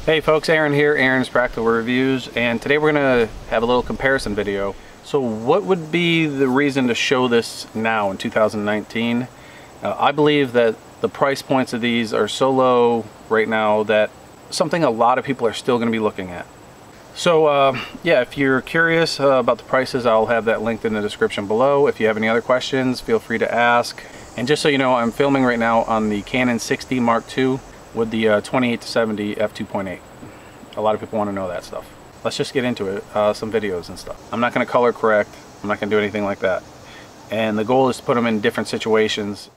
Hey folks, Aaron here, Aaron's Practical Reviews, and today we're going to have a little comparison video. So what would be the reason to show this now in 2019? I believe that the price points of these are so low right now that something a lot of people are still going to be looking at. So yeah, if you're curious about the prices, I'll have that linked in the description below. If you have any other questions, feel free to ask. And just so you know, I'm filming right now on the Canon 6D Mark II with the 28-70 f2.8. A lot of people want to know that stuff. Let's just get into it, some videos and stuff. I'm not going to color correct. I'm not going to do anything like that. And the goal is to put them in different situations.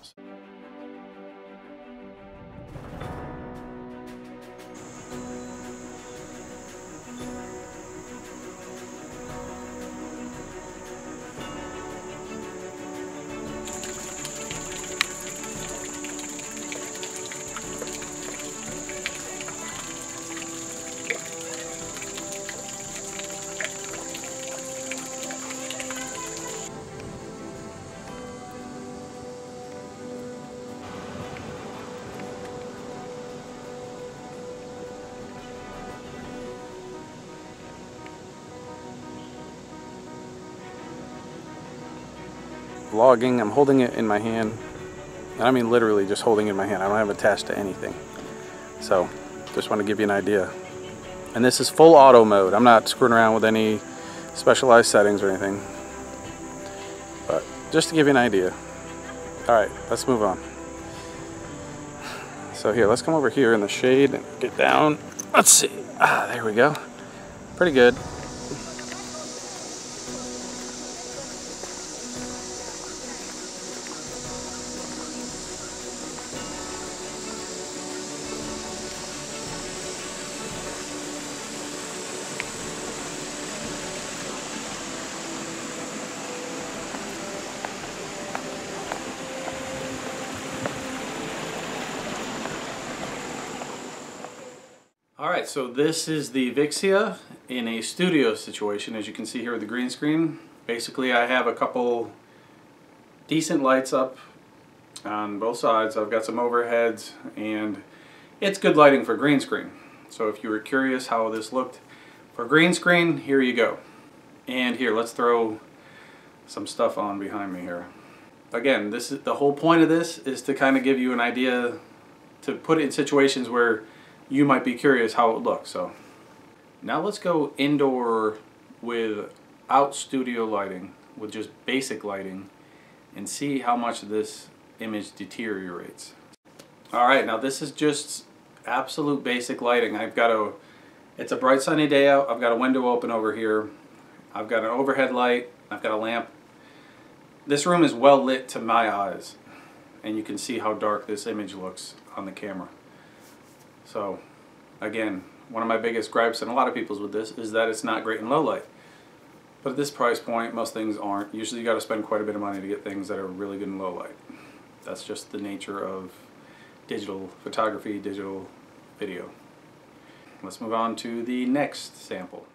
Vlogging, I'm holding it in my hand, and I mean literally just holding it in my hand. I don't have it attached to anything, so just want to give you an idea. And this is full auto mode. I'm not screwing around with any specialized settings or anything, but just to give you an idea. Alright, let's move on. So here, let's come over here in the shade and get down. Let's see, there we go, pretty good. Alright, so this is the Vixia in a studio situation, as you can see here with the green screen. Basically, I have a couple decent lights up on both sides. I've got some overheads, and it's good lighting for green screen. So if you were curious how this looked for green screen, here you go. And here, let's throw some stuff on behind me here. Again, this is the whole point of this, is to kind of give you an idea, to put it in situations where you might be curious how it would look. So now let's go indoor without studio lighting, with just basic lighting, and see how much this image deteriorates. Alright, now this is just absolute basic lighting. It's a bright sunny day out. I've got a window open over here. I've got an overhead light. I've got a lamp. This room is well lit to my eyes, and you can see how dark this image looks on the camera. So again, one of my biggest gripes, and a lot of people's with this, is that it's not great in low light. But at this price point, most things aren't. Usually you got to spend quite a bit of money to get things that are really good in low light. That's just the nature of digital photography, digital video. Let's move on to the next sample.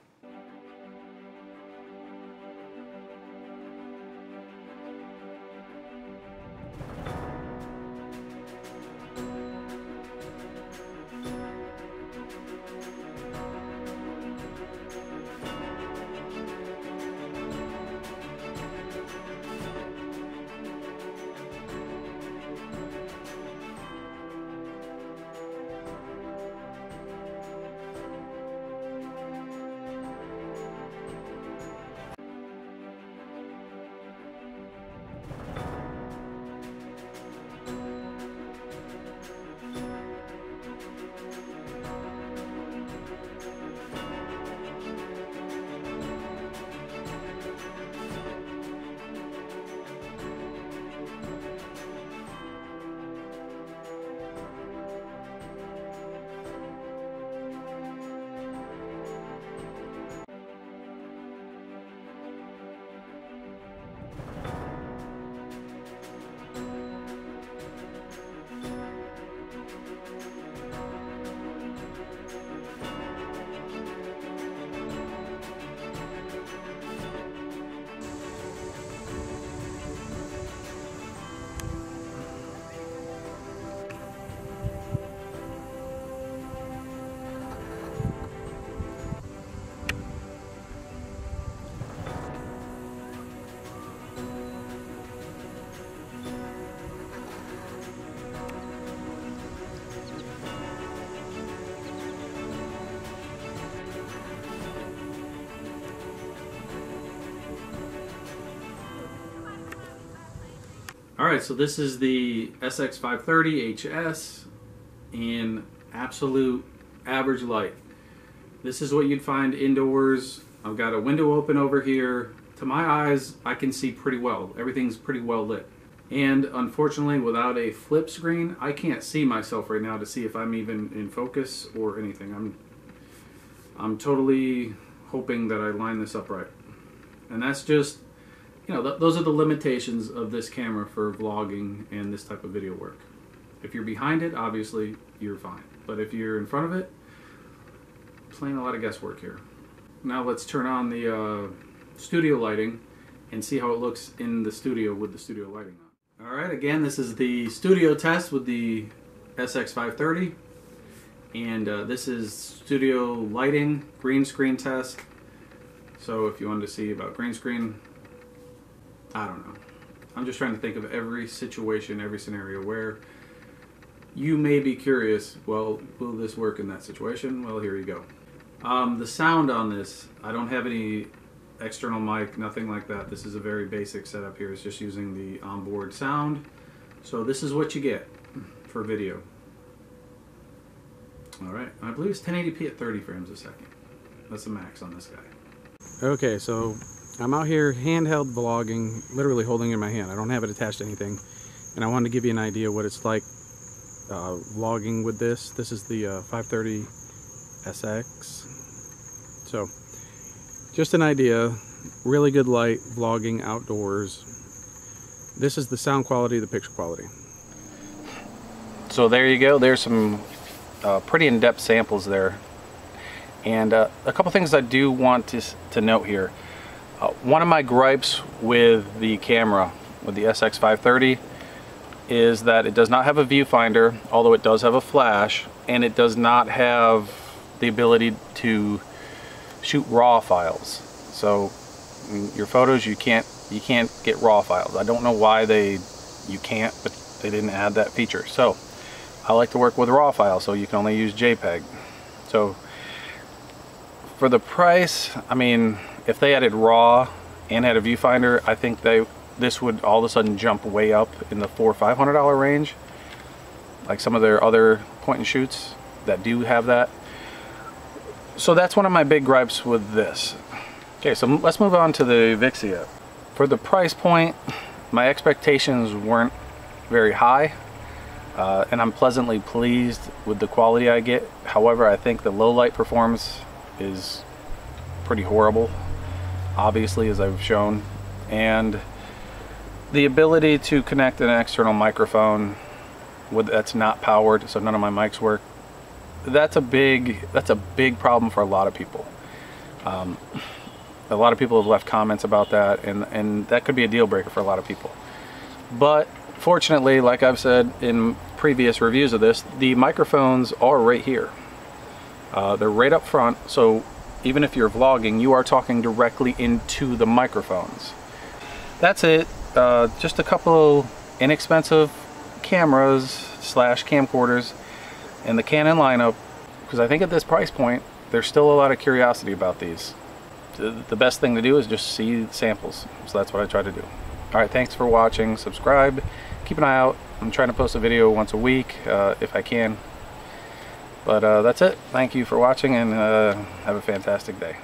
Alright, so this is the SX530HS in absolute average light. This is what you'd find indoors. I've got a window open over here. To my eyes, I can see pretty well. Everything's pretty well lit. And unfortunately, without a flip screen, I can't see myself right now to see if I'm even in focus or anything. I'm totally hoping that I line this up right. And that's just, you know, those are the limitations of this camera for vlogging and this type of video work. If you're behind it, obviously, you're fine. But if you're in front of it, playing a lot of guesswork here. Now let's turn on the studio lighting and see how it looks in the studio with the studio lighting on. Alright, again, this is the studio test with the SX530. And this is studio lighting, green screen test. So if you wanted to see about green screen, I don't know. I'm just trying to think of every situation, every scenario where you may be curious, well, will this work in that situation? Well, here you go. The sound on this, I don't have any external mic, nothing like that. This is a very basic setup here. It's just using the onboard sound. So this is what you get for video. Alright, I believe it's 1080p at 30 frames a second. That's the max on this guy. Okay, so I'm out here handheld vlogging, literally holding it in my hand. I don't have it attached to anything. And I wanted to give you an idea what it's like vlogging with this. This is the 530 SX. So, just an idea. Really good light, vlogging outdoors. This is the sound quality, the picture quality. So there you go. There's some pretty in-depth samples there. And a couple things I do want to note here. One of my gripes with the camera, with the SX530, is that it does not have a viewfinder, although it does have a flash, and it does not have the ability to shoot RAW files. So your photos, you can't get RAW files. I don't know why you can't, but they didn't add that feature. So I like to work with RAW files, so you can only use JPEG. So for the price, I mean, if they added RAW and had a viewfinder, I think this would all of a sudden jump way up in the $400 or $500 range, like some of their other point and shoots that do have that. So that's one of my big gripes with this. Okay, so let's move on to the Vixia. For the price point, my expectations weren't very high, and I'm pleasantly pleased with the quality I get. However, I think the low light performance is pretty horrible, obviously, as I've shown, and the ability to connect an external microphone that's not powered, so none of my mics work, that's a big problem for a lot of people. A lot of people have left comments about that, and that could be a deal breaker for a lot of people. But fortunately, like I've said in previous reviews of this, the microphones are right here. They're right up front, so even if you're vlogging, you are talking directly into the microphones. That's it. Just a couple inexpensive cameras slash camcorders in the Canon lineup, because I think at this price point there's still a lot of curiosity about these. The best thing to do is just see samples, so that's what I try to do. Alright, thanks for watching. Subscribe, keep an eye out. I'm trying to post a video once a week if I can. But that's it. Thank you for watching, and have a fantastic day.